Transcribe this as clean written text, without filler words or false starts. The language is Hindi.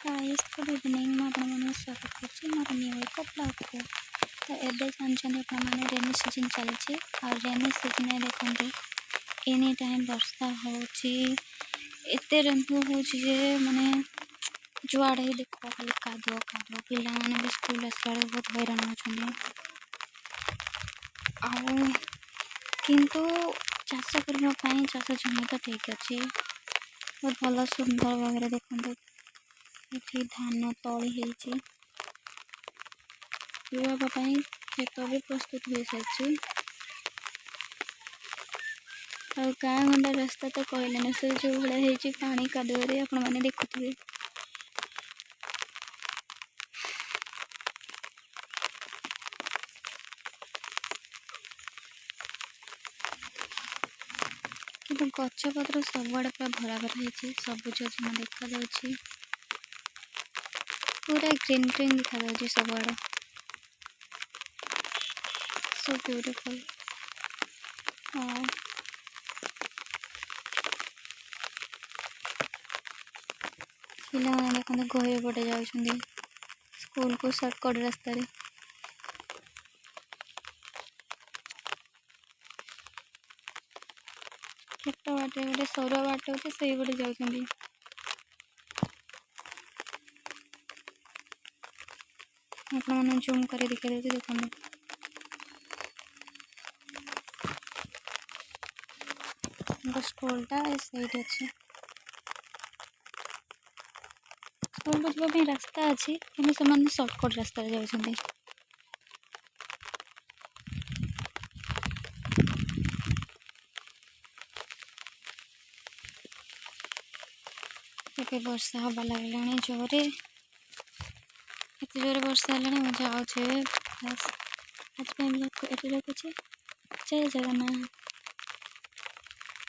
गाइस गुड इवनिंग मैं स्वागत कर मोर न्यू एक ब्लॉग को। तो एबे जानते अपने रेनी सीजन चलती और रेनी सीजन में देखते एनी टाइम वर्षा होते रेनफॉल हो माने जुआड़े ही देख खाली कादुआ कादुआ पिला माने भी स्कूल आसला बहुत हैरान होछन किंतु चाष करने चाष जमी तो ठीक अच्छे बहुत भल सुंदर भाव देखते ये धान तली होगापी खेत भी प्रस्तुत हो सारी और गाँ गंडा रास्ता तो कहले से जो भाई होती पानी कादुअरे आपण मैंने देखुए कि गछपत्र सबुआड़े पूरा भरा भरा होती सबुज जमा देखा पूरा ग्रीन ग्रीन देखा सबुआड़े सो ब्यूटीफुल। पिला देखते गहरी पटे जा स्कूल को सर्टकट रास्ता खेत बाटे गोटे सरुआ बाट होते से बड़े जाऊँ आपने जूम कर दिखा देते देखते स्कूलटा सही अच्छे स्कूल को जावाई रास्ता अच्छी कि सर्टकट रास्ता जाऊँ ये वर्षा हवा लगलानी जोरे एत जोरे वर्षा है मैं जाऊे आज रखुचे जय जगन्नाथ।